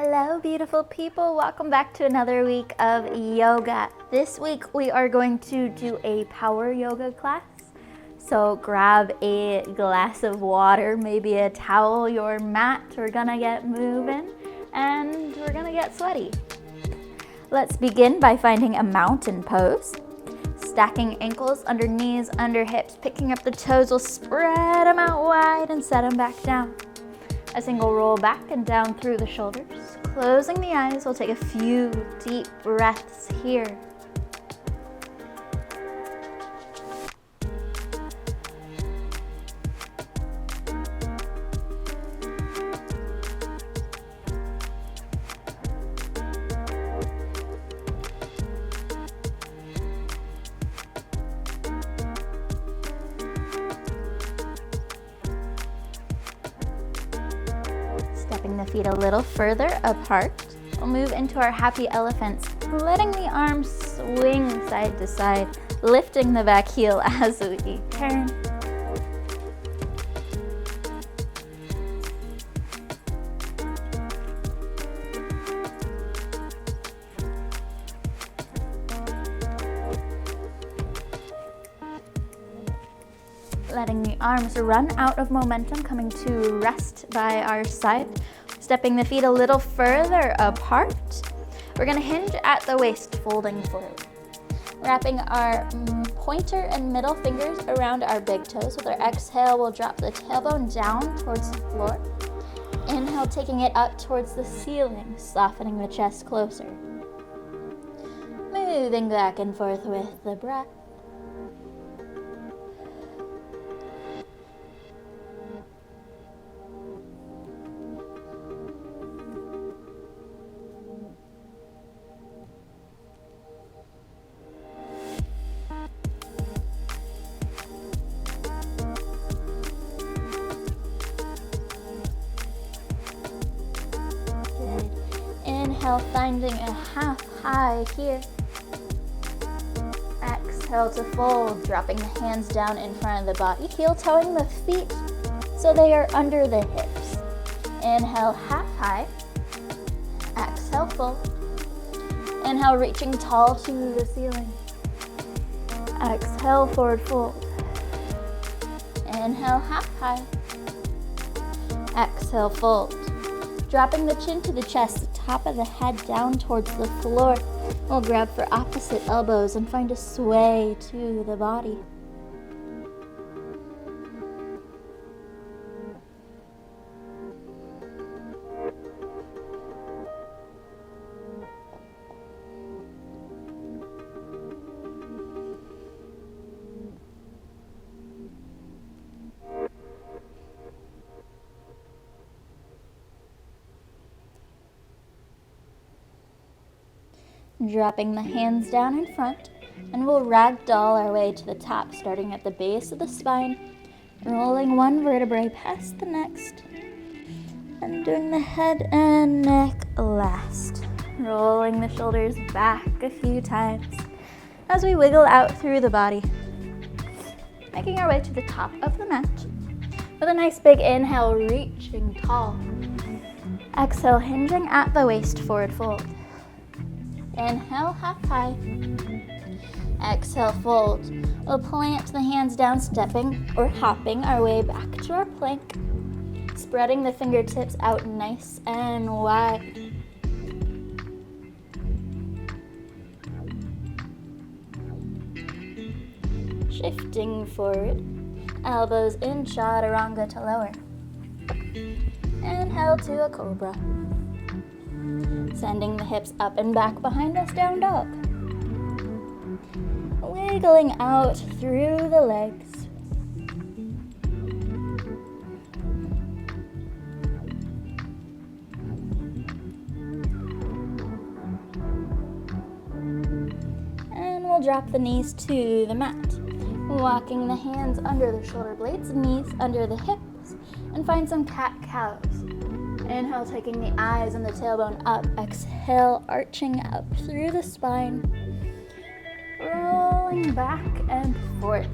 Hello, beautiful people. Welcome back to another week of yoga. This week we are going to do a power yoga class. So grab a glass of water, maybe a towel, your mat. We're gonna get moving and we're gonna get sweaty. Let's begin by finding a mountain pose. Stacking ankles under knees, under hips, picking up the toes. We'll spread them out wide and set them back down. A single roll back and down through the shoulders. Closing the eyes, we'll take a few deep breaths here. Stepping the feet a little further apart, we'll move into our happy elephants, letting the arms swing side to side, lifting the back heel as we turn. Letting the arms run out of momentum, coming to rest by our side. Stepping the feet a little further apart. We're gonna hinge at the waist, folding forward. Wrapping our pointer and middle fingers around our big toes. With our exhale, we'll drop the tailbone down towards the floor. Inhale, taking it up towards the ceiling, softening the chest closer. Moving back and forth with the breath. Inhale, finding a half high here. Exhale to fold, dropping the hands down in front of the body. Heel toeing the feet so they are under the hips. Inhale, half high. Exhale, fold. Inhale, reaching tall to the ceiling. Exhale, forward fold. Inhale, half high. Exhale, fold. Dropping the chin to the chest, the top of the head down towards the floor. We'll grab for opposite elbows and find a sway to the body. Dropping the hands down in front, and we'll ragdoll our way to the top, starting at the base of the spine, rolling one vertebrae past the next, and doing the head and neck last. Rolling the shoulders back a few times as we wiggle out through the body, making our way to the top of the mat. With a nice big inhale, reaching tall. Exhale, hinging at the waist, forward fold. Inhale, half high. Exhale, fold. We'll plant the hands down, stepping or hopping our way back to our plank. Spreading the fingertips out nice and wide. Shifting forward. Elbows in chaturanga to lower. Inhale to a cobra. Sending the hips up and back behind us, down dog. Wiggling out through the legs. And we'll drop the knees to the mat. Walking the hands under the shoulder blades, knees under the hips, and find some cat-cows. Inhale, taking the eyes and the tailbone up. Exhale, arching up through the spine. Rolling back and forth.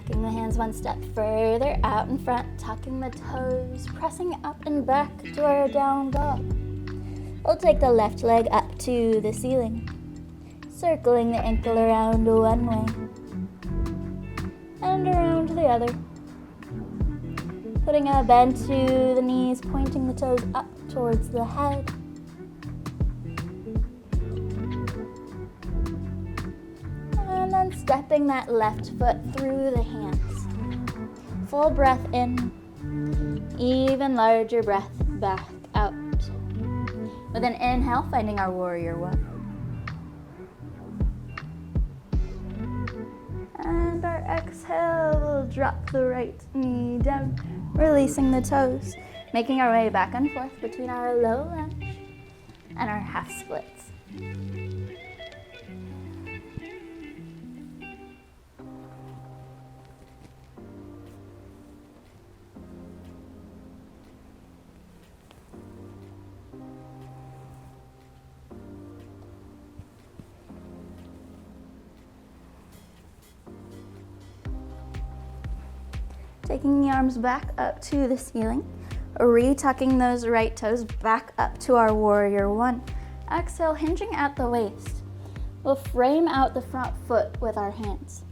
Walking the hands one step further out in front, tucking the toes, pressing up and back to our down dog. We'll take the left leg up to the ceiling, circling the ankle around one way and around the other. Putting a bend to the knees, pointing the toes up towards the head. And then stepping that left foot through the hands. Full breath in, even larger breath back out. With an inhale, finding our warrior one. And our exhale, we'll drop the right knee down, releasing the toes, making our way back and forth between our low lunge and our half splits. Taking the arms back up to the ceiling, retucking those right toes back up to our warrior one. Exhale, hinging at the waist. We'll frame out the front foot with our hands.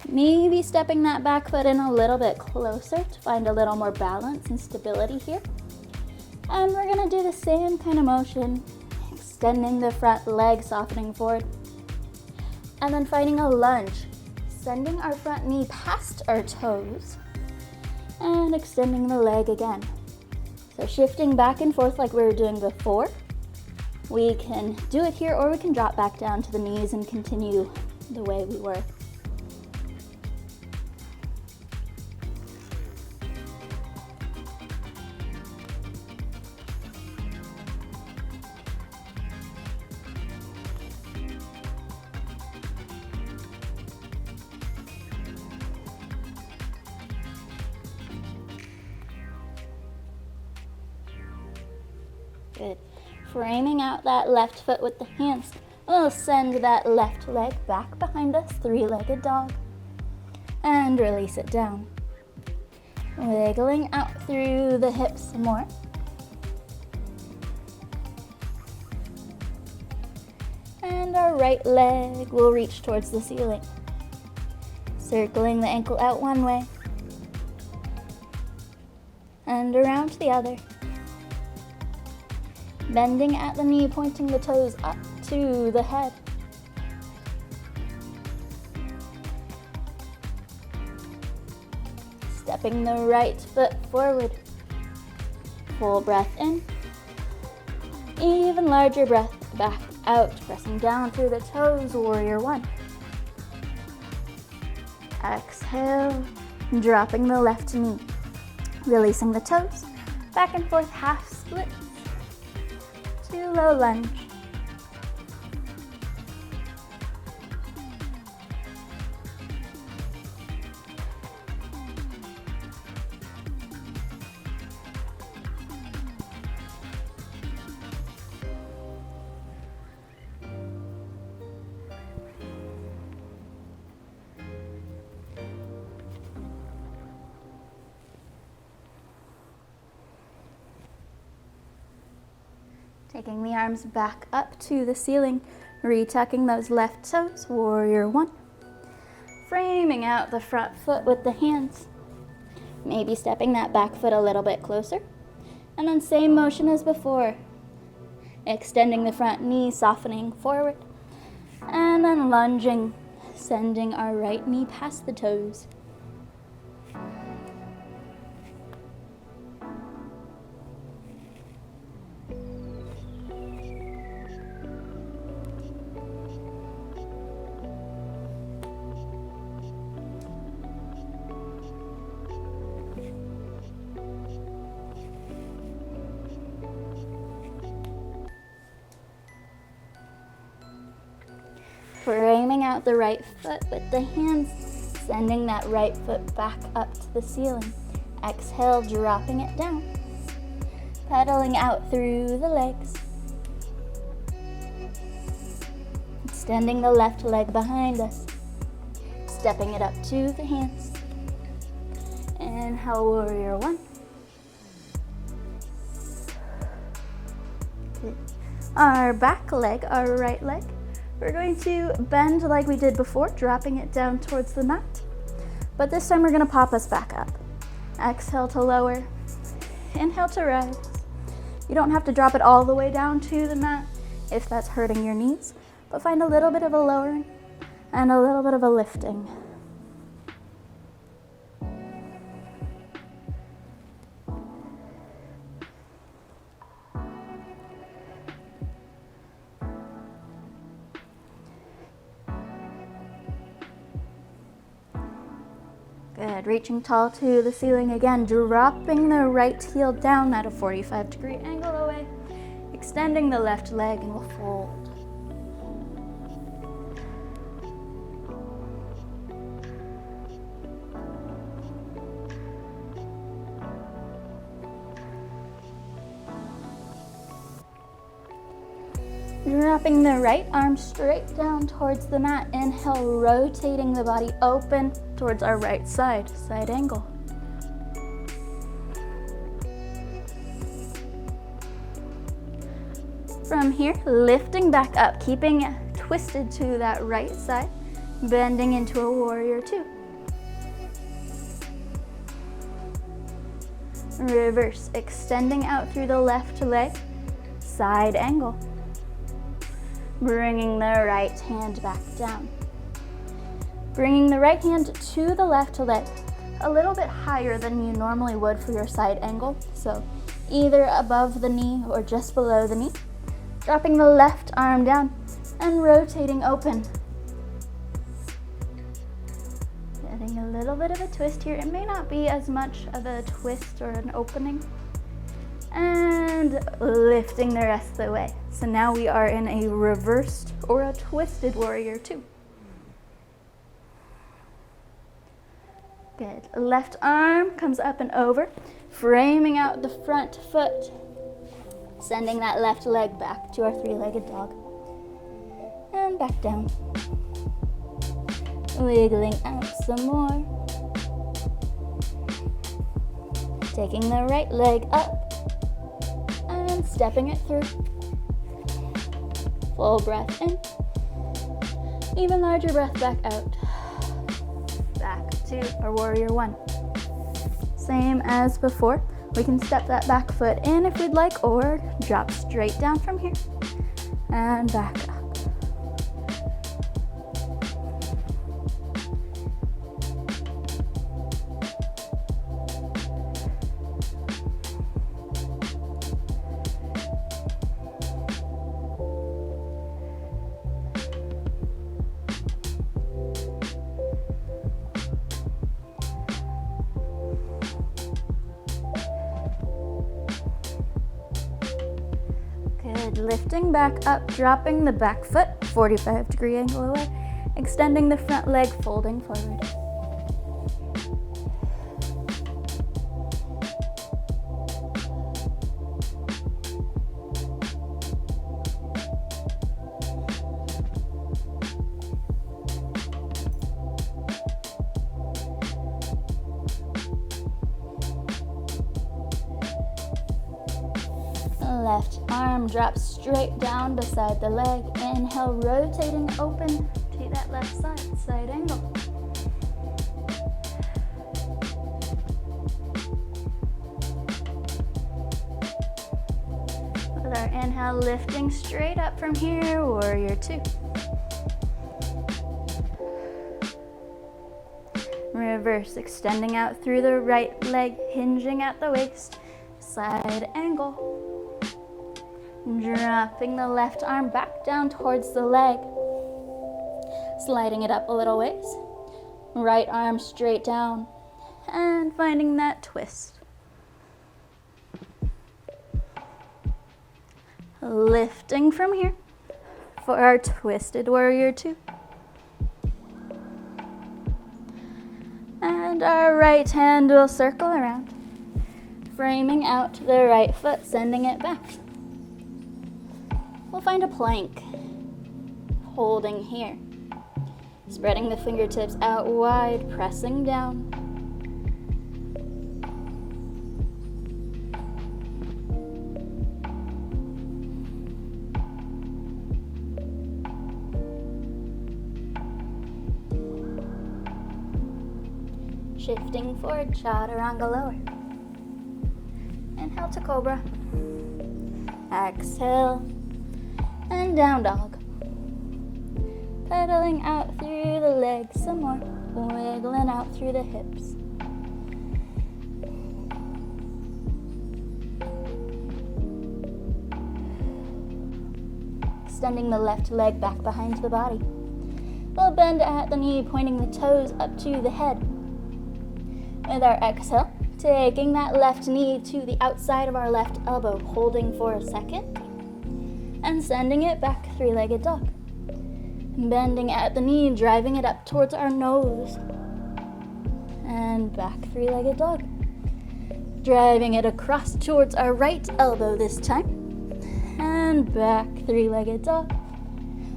Maybe stepping that back foot in a little bit closer to find a little more balance and stability here. And we're gonna do the same kind of motion, extending the front leg, softening forward. And then finding a lunge, sending our front knee past our toes, and extending the leg again. So shifting back and forth like we were doing before. We can do it here, or we can drop back down to the knees and continue the way we were. Good. Framing out that left foot with the hands. We'll send that left leg back behind us, three-legged dog, and release it down. Wiggling out through the hips some more. And our right leg will reach towards the ceiling. Circling the ankle out one way and around the other. Bending at the knee, pointing the toes up to the head. Stepping the right foot forward. Full breath in. Even larger breath back out, pressing down through the toes, warrior one. Exhale, dropping the left knee. Releasing the toes, back and forth half split. To low lunge. Taking the arms back up to the ceiling, retucking those left toes, warrior one. Framing out the front foot with the hands. Maybe stepping that back foot a little bit closer. And then same motion as before. Extending the front knee, softening forward. And then lunging, sending our right knee past the toes. Framing out the right foot with the hands, sending that right foot back up to the ceiling. Exhale, dropping it down. Pedaling out through the legs. Extending the left leg behind us. Stepping it up to the hands. Inhale, warrior one. Good. Our back leg, our right leg, we're going to bend like we did before, dropping it down towards the mat. But this time we're going to pop us back up. Exhale to lower. Inhale to rise. You don't have to drop it all the way down to the mat if that's hurting your knees, but find a little bit of a lowering and a little bit of a lifting. Good, reaching tall to the ceiling again, dropping the right heel down at a 45-degree angle away, extending the left leg, and we'll fold. Dropping the right arm straight down towards the mat. Inhale, rotating the body open towards our right side, side angle. From here, lifting back up, keeping twisted to that right side, bending into a warrior two. Reverse, extending out through the left leg, side angle. Bringing the right hand back down. Bringing the right hand to the left leg, a little bit higher than you normally would for your side angle. So either above the knee or just below the knee. Dropping the left arm down and rotating open. Getting a little bit of a twist here. It may not be as much of a twist or an opening. And lifting the rest of the way. So now we are in a reversed or a twisted warrior two. Good. Left arm comes up and over, framing out the front foot, sending that left leg back to our three-legged dog. And back down. Wiggling out some more. Taking the right leg up. And stepping it through. Full breath in. Even larger breath back out. Back to our warrior one. Same as before. We can step that back foot in if we'd like, or drop straight down from here. And back up. Lifting back up, dropping the back foot, 45-degree angle away, extending the front leg, folding forward. Left arm drops straight down beside the leg. Inhale, rotating open to that left side, side angle. With our inhale, lifting straight up from here, warrior two. Reverse, extending out through the right leg, hinging at the waist, side angle. Dropping the left arm back down towards the leg. Sliding it up a little ways. Right arm straight down. And finding that twist. Lifting from here for our twisted warrior two. And our right hand will circle around. Framing out the right foot, sending it back. We'll find a plank, holding here, spreading the fingertips out wide, pressing down. Shifting forward, chaturanga lower. Inhale to cobra. Exhale. And down dog. Pedaling out through the legs some more. Wiggling out through the hips. Extending the left leg back behind the body. We'll bend at the knee, pointing the toes up to the head. With our exhale, taking that left knee to the outside of our left elbow, holding for a second, and sending it back, three-legged dog. Bending at the knee, driving it up towards our nose, and back, three-legged dog. Driving it across towards our right elbow this time, and back, three-legged dog.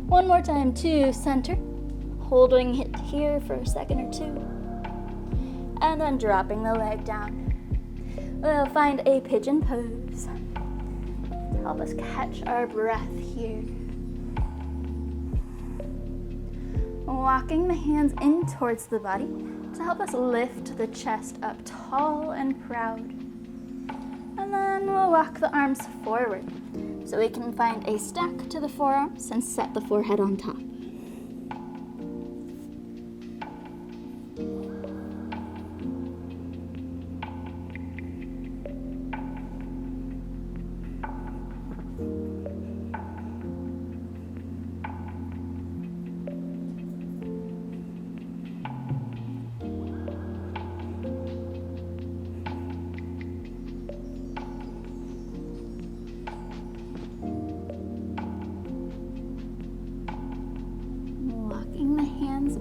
One more time to center, holding it here for a second or two, and then dropping the leg down. We'll find a pigeon pose to help us catch our breath here. Walking the hands in towards the body to help us lift the chest up tall and proud. And then we'll walk the arms forward so we can find a stack to the forearms and set the forehead on top.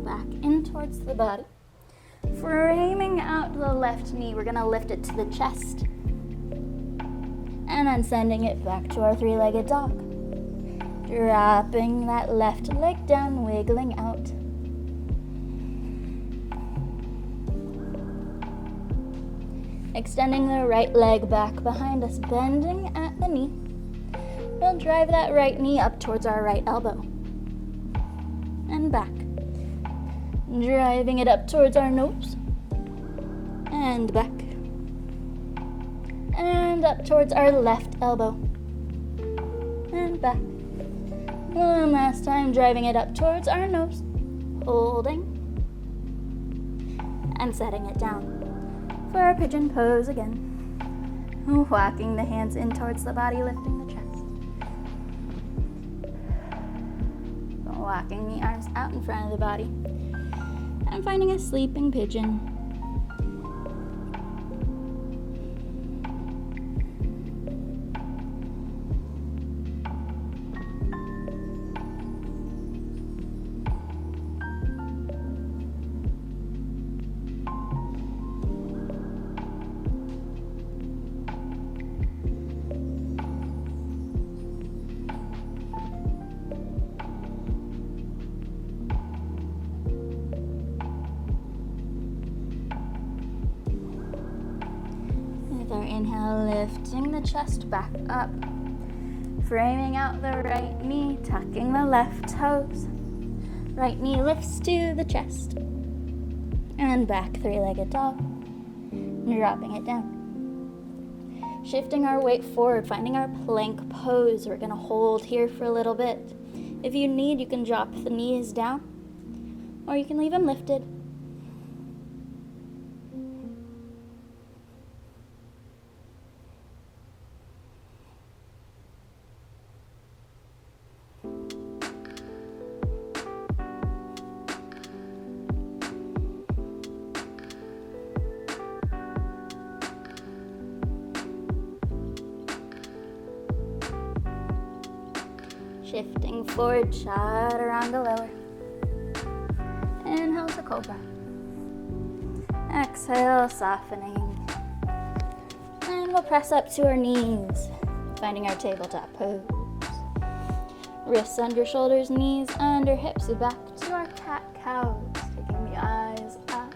Back in towards the body. Framing out the left knee, we're going to lift it to the chest. And then sending it back to our three-legged dog. Dropping that left leg down, wiggling out. Extending the right leg back behind us, bending at the knee. We'll drive that right knee up towards our right elbow. And back. Driving it up towards our nose, and back, and up towards our left elbow, and back. One last time, driving it up towards our nose, holding, and setting it down for our pigeon pose again. Walking the hands in towards the body, lifting the chest. Walking the arms out in front of the body. I'm finding a sleeping pigeon. Our inhale, lifting the chest back up, framing out the right knee, tucking the left toes. Right knee lifts to the chest, and back, three-legged dog, dropping it down. Shifting our weight forward, finding our plank pose. We're going to hold here for a little bit. If you need, you can drop the knees down, or you can leave them lifted. Shifting forward, chaturanga lower. Inhale to cobra. Exhale, softening. And we'll press up to our knees, finding our tabletop pose. Wrists under shoulders, knees under hips, back to our cat-cow, taking the eyes up.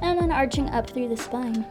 And then arching up through the spine.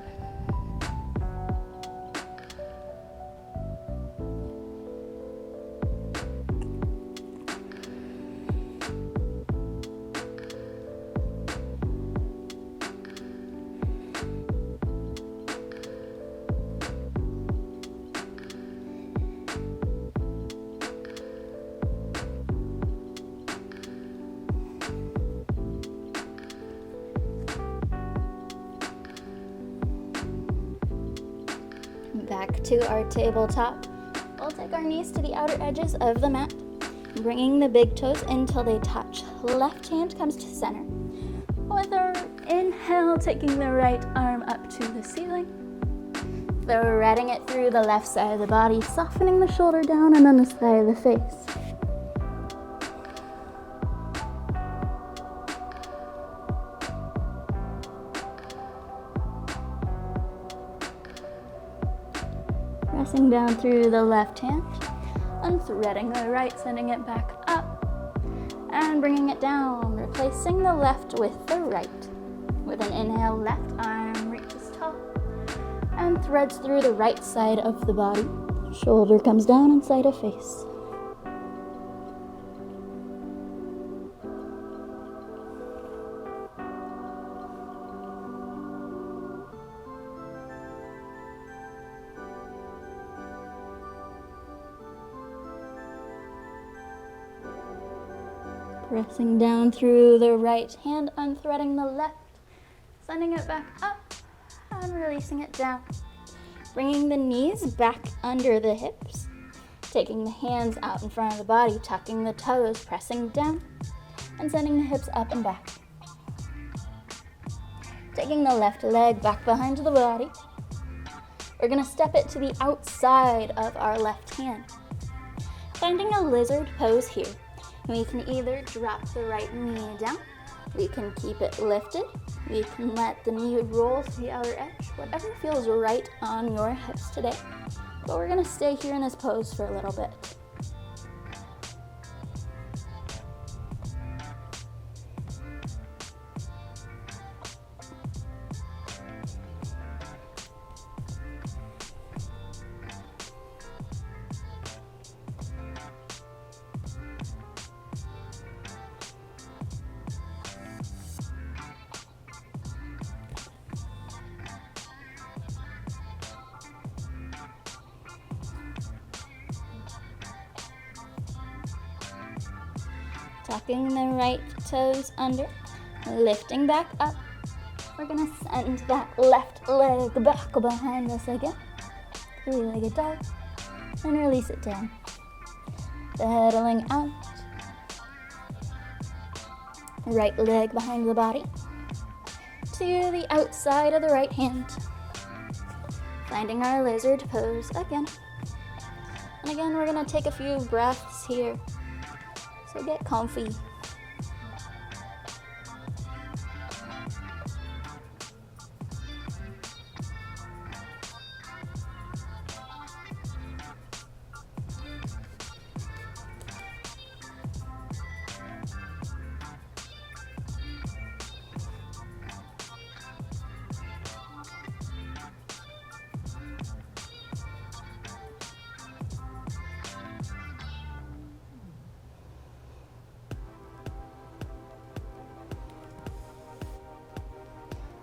Back to our tabletop. We'll take our knees to the outer edges of the mat, bringing the big toes until they touch. Left hand comes to center. With our inhale, taking the right arm up to the ceiling. Threading it through the left side of the body, softening the shoulder down and then the side of the face. Pressing down through the left hand, unthreading the right, sending it back up, and bringing it down, replacing the left with the right. With an inhale, left arm reaches tall and threads through the right side of the body. Shoulder comes down and side of face. Pressing down through the right hand, unthreading the left, sending it back up and releasing it down. Bringing the knees back under the hips, taking the hands out in front of the body, tucking the toes, pressing down, and sending the hips up and back. Taking the left leg back behind the body, we're going to step it to the outside of our left hand. Finding a lizard pose here. We can either drop the right knee down, we can keep it lifted, we can let the knee roll to the outer edge, whatever feels right on your hips today. But we're gonna stay here in this pose for a little bit. Tucking the right toes under, lifting back up. We're gonna send that left leg back behind us again. Three-legged dog, and release it down. Pedaling out. Right leg behind the body to the outside of the right hand. Finding our lizard pose again. And again, we're gonna take a few breaths here. So get comfy.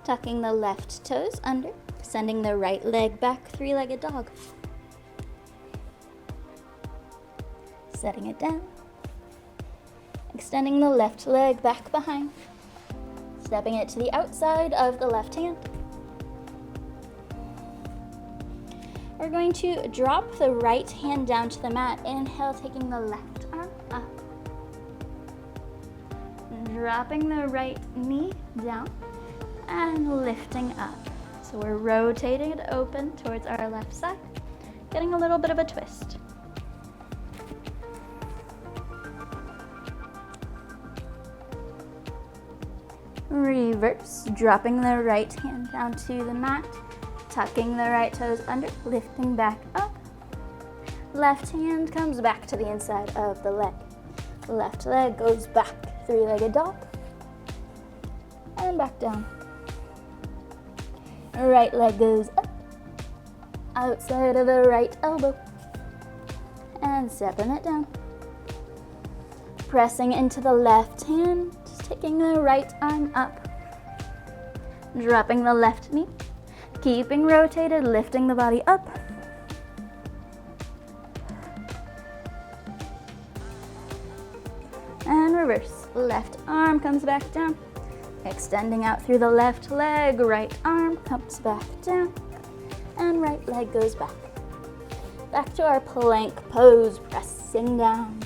Tucking the left toes under, sending the right leg back, three-legged dog. Setting it down. Extending the left leg back behind, stepping it to the outside of the left hand. We're going to drop the right hand down to the mat. Inhale, taking the left arm up. Dropping the right knee down. And lifting up. So we're rotating it open towards our left side, getting a little bit of a twist. Reverse, dropping the right hand down to the mat, tucking the right toes under, lifting back up. Left hand comes back to the inside of the leg. Left leg goes back, three-legged dog, and back down. Right leg goes up, outside of the right elbow, and stepping it down. Pressing into the left hand, just taking the right arm up. Dropping the left knee, keeping rotated, lifting the body up. And reverse, left arm comes back down. Extending out through the left leg, right arm comes back down, and right right leg goes back. Back to our plank pose, pressing down.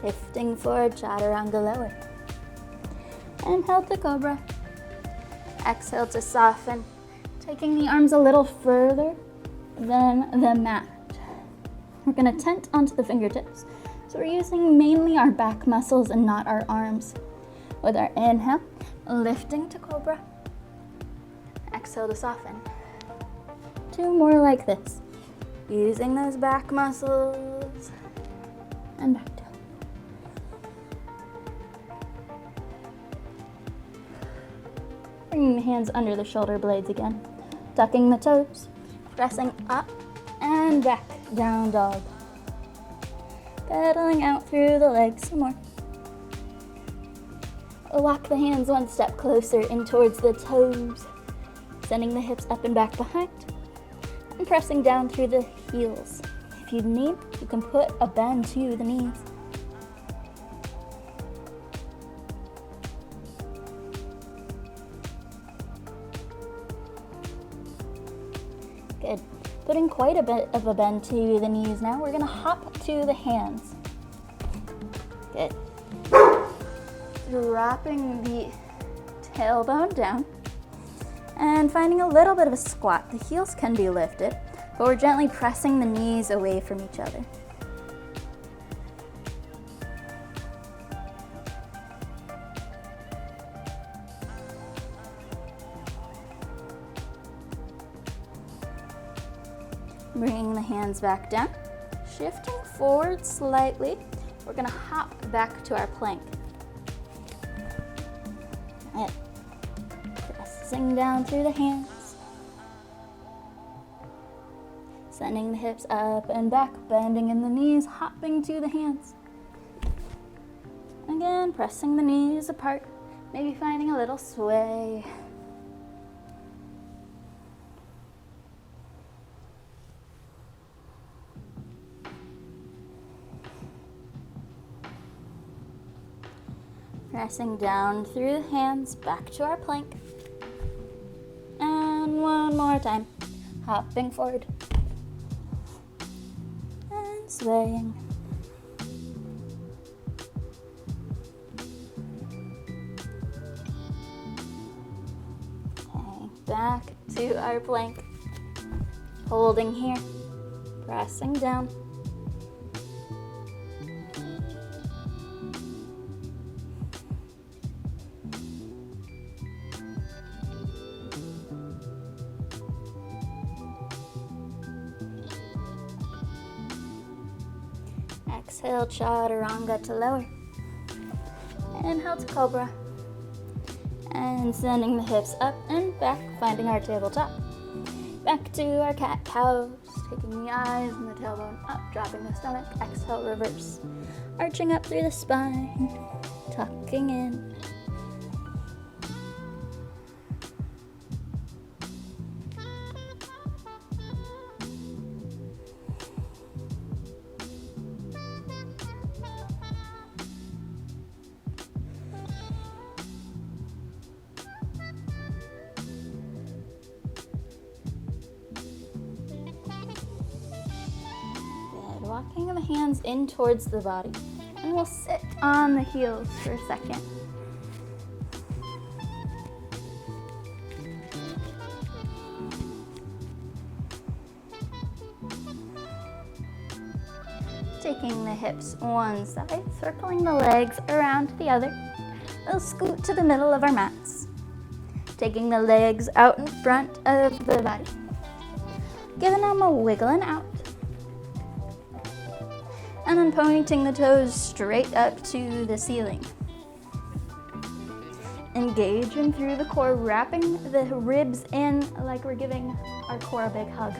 Shifting forward, chaturanga lower. Inhale to cobra. Exhale to soften. Taking the arms a little further than the mat. We're gonna tent onto the fingertips. So we're using mainly our back muscles and not our arms. With our inhale, lifting to cobra. Exhale to soften. 2 more like this. Using those back muscles. And back down. Bringing the hands under the shoulder blades again. Tucking the toes. Pressing up and back. Down dog. Pedaling out through the legs some more. Walk the hands 1 step closer in towards the toes. Sending the hips up and back behind. And pressing down through the heels. If you need, you can put a bend to the knees. Good. Putting quite a bit of a bend to the knees now. We're gonna hop to the hands. Good. Dropping the tailbone down and finding a little bit of a squat. The heels can be lifted, but we're gently pressing the knees away from each other. Bringing the hands back down, shifting forward slightly. We're gonna hop back to our plank. And pressing down through the hands. Sending the hips up and back, bending in the knees, hopping to the hands. Again, pressing the knees apart, maybe finding a little sway. Pressing down through the hands, back to our plank. And 1 more time. Hopping forward. And swaying. Okay, back to our plank. Holding here. Pressing down. Exhale, chaturanga to lower. Inhale to cobra. And sending the hips up and back, finding our tabletop. Back to our cat-cows, taking the eyes and the tailbone up, dropping the stomach. Exhale, reverse. Arching up through the spine, tucking in. Walking the hands in towards the body. And we'll sit on the heels for a second. Taking the hips one side, circling the legs around to the other. We'll scoot to the middle of our mats. Taking the legs out in front of the body. Giving them a wiggling out. And then pointing the toes straight up to the ceiling. Engaging through the core, wrapping the ribs in like we're giving our core a big hug.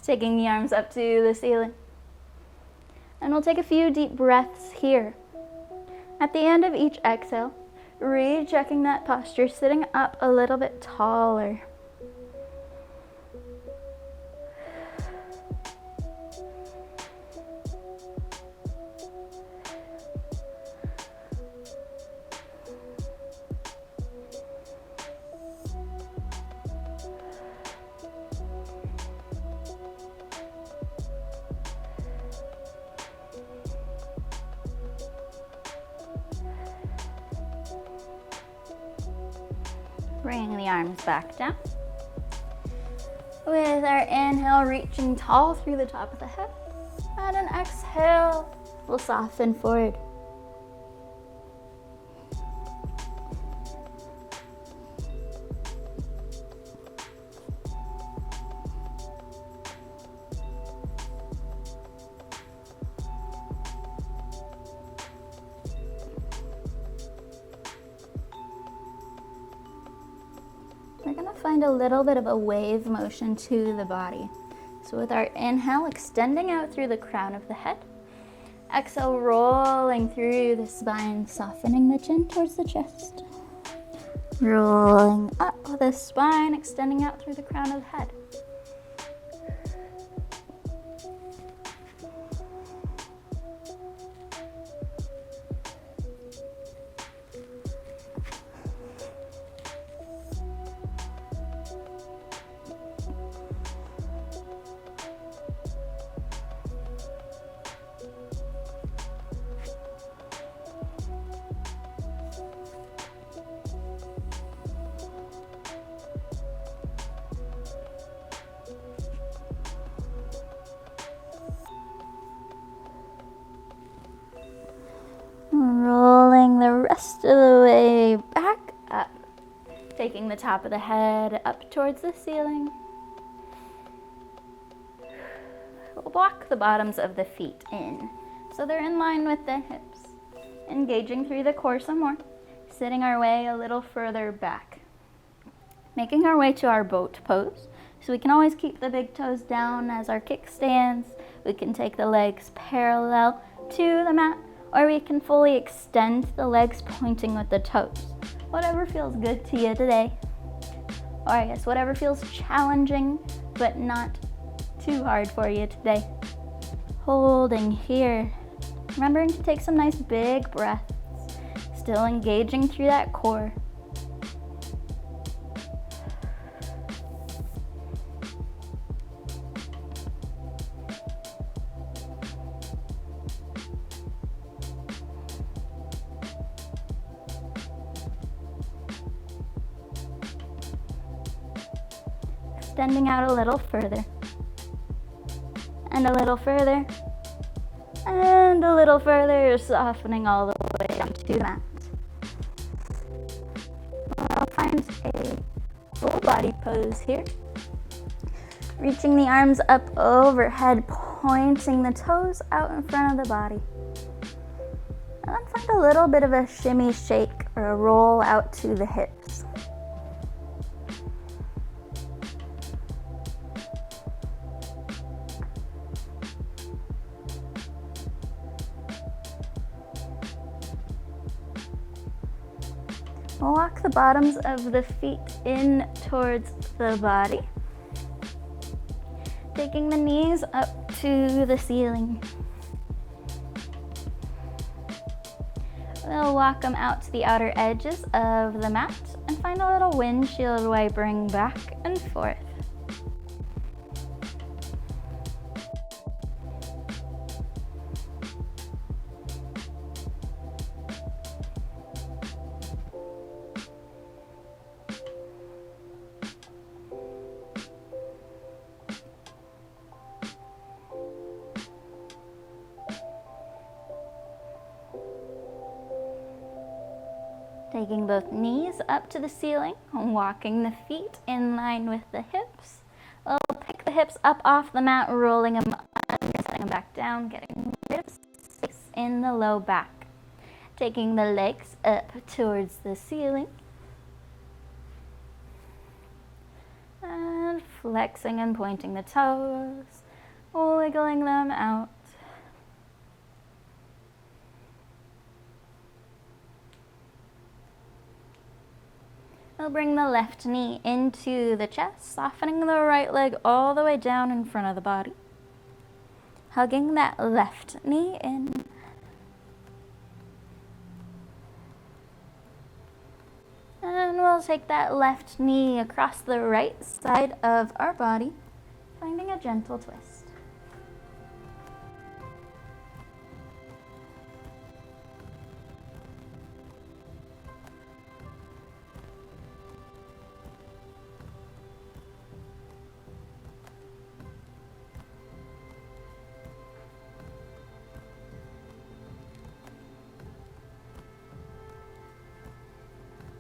Taking the arms up to the ceiling. And we'll take a few deep breaths here. At the end of each exhale, rechecking that posture, sitting up a little bit taller. Bring the arms back down. With our inhale, reaching tall through the top of the head. And an exhale, we'll soften forward. We're going to find a little bit of a wave motion to the body. So with our inhale, extending out through the crown of the head. Exhale, rolling through the spine, softening the chin towards the chest. Rolling up the spine, extending out through the crown of the head. Rolling the rest of the way back up, taking the top of the head up towards the ceiling. We'll block the bottoms of the feet in, so they're in line with the hips. Engaging through the core some more, sitting our way a little further back. Making our way to our boat pose, so we can always keep the big toes down as our kickstands. We can take the legs parallel to the mat, or we can fully extend the legs pointing with the toes. Whatever feels good to you today. Or I guess whatever feels challenging, but not too hard for you today. Holding here. Remembering to take some nice big breaths. Still engaging through that core. Extending out a little further, and a little further, and a little further, softening all the way down to the mat. I'll find a full body pose here. Reaching the arms up overhead, pointing the toes out in front of the body. And then find a little bit of a shimmy shake or a roll out to the hips. Walk the bottoms of the feet in towards the body. Taking the knees up to the ceiling. We'll walk them out to the outer edges of the mat and find a little windshield wipering back and forth. Taking both knees up to the ceiling and walking the feet in line with the hips. We'll pick the hips up off the mat, rolling them under, setting them back down, getting rid of space in the low back. Taking the legs up towards the ceiling. And flexing and pointing the toes, wiggling them out. We'll bring the left knee into the chest, softening the right leg all the way down in front of the body. Hugging that left knee in. And we'll take that left knee across the right side of our body, finding a gentle twist.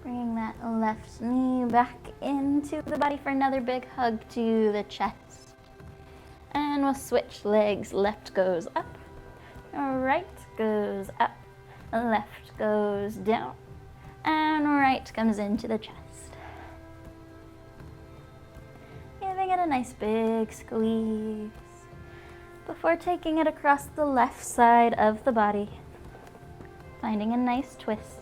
Bringing that left knee back into the body for another big hug to the chest. And we'll switch legs. Left goes up, right goes up, left goes down, and right comes into the chest. Giving it a nice big squeeze before taking it across the left side of the body, finding a nice twist.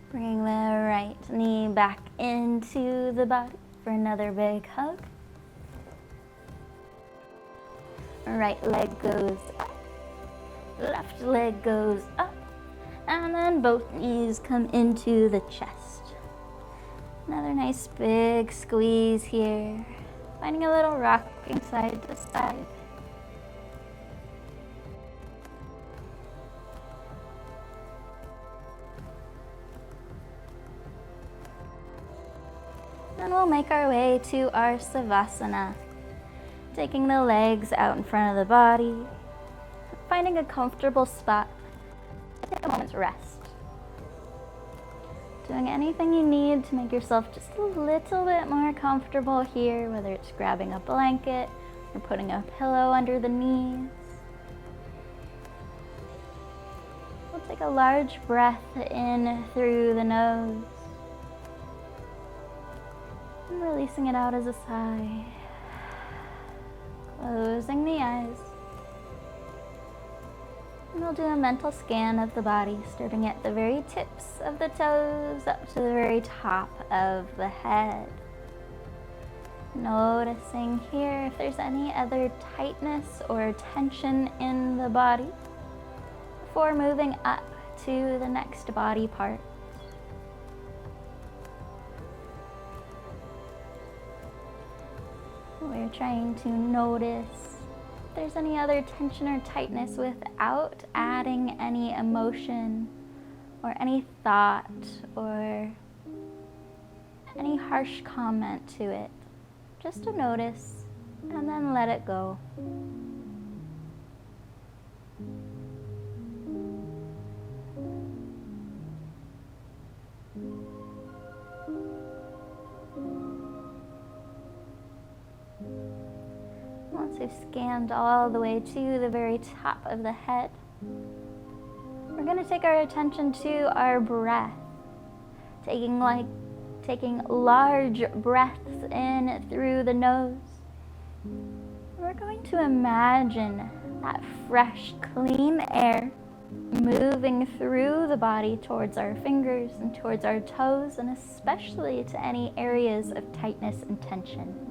Bring the right knee back into the body for another big hug. Right leg goes up, left leg goes up, and then both knees come into the chest. Another nice big squeeze here, finding a little rocking side to side. Then we'll make our way to our Savasana, taking the legs out in front of the body, finding a comfortable spot to take a moment's rest. Doing anything you need to make yourself just a little bit more comfortable here, whether it's grabbing a blanket or putting a pillow under the knees. We'll take a large breath in through the nose, and releasing it out as a sigh. Closing the eyes. And we'll do a mental scan of the body, starting at the very tips of the toes up to the very top of the head. Noticing here if there's any other tightness or tension in the body before moving up to the next body part. We're trying to notice if there's any other tension or tightness without adding any emotion or any thought or any harsh comment to it. Just to notice and then let it go. Once we've scanned all the way to the very top of the head, we're going to take our attention to our breath, taking large breaths in through the nose. We're going to imagine that fresh, clean air moving through the body towards our fingers and towards our toes, and especially to any areas of tightness and tension.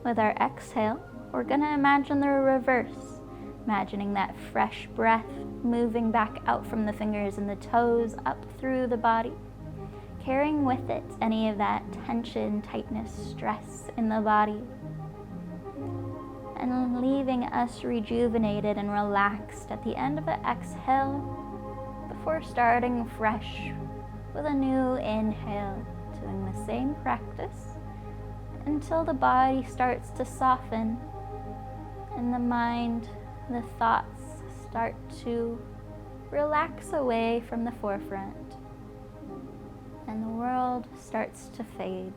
With our exhale, we're going to imagine the reverse, imagining that fresh breath moving back out from the fingers and the toes up through the body, carrying with it any of that tension, tightness, stress in the body, and leaving us rejuvenated and relaxed at the end of the exhale before starting fresh with a new inhale, doing the same practice until the body starts to soften and the mind, the thoughts start to relax away from the forefront. and the world starts to fade.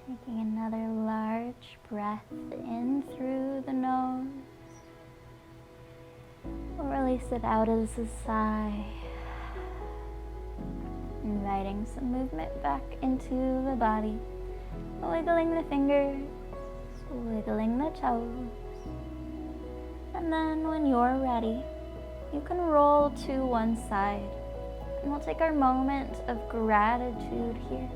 Taking another large breath in through the nose. We'll release it out as a sigh. Inviting some movement back into the body. Wiggling the fingers, wiggling the toes. And then when you're ready, you can roll to one side. And we'll take our moment of gratitude here.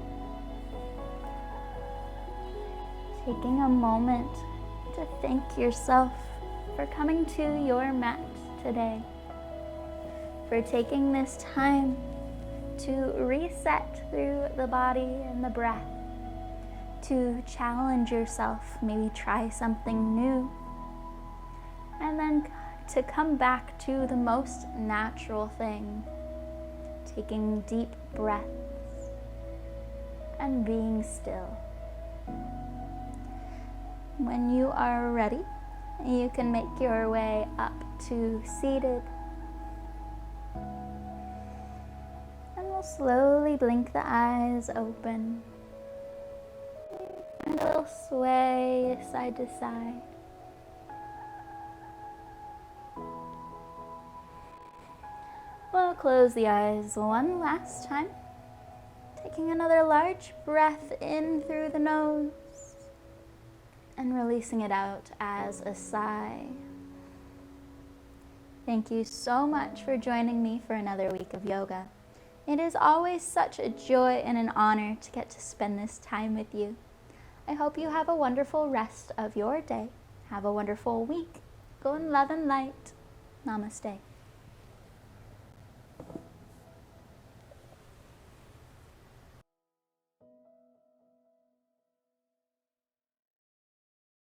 Taking a moment to thank yourself for coming to your mat today, for taking this time to reset through the body and the breath, to challenge yourself, maybe try something new, and then to come back to the most natural thing, taking deep breaths and being still. When you are ready, you can make your way up to seated. And we'll slowly blink the eyes open. And a little sway side to side. We'll close the eyes one last time. Taking another large breath in through the nose and releasing it out as a sigh. Thank you so much for joining me for another week of yoga. It is always such a joy and an honor to get to spend this time with you. I hope you have a wonderful rest of your day. Have a wonderful week. Go in love and light. Namaste.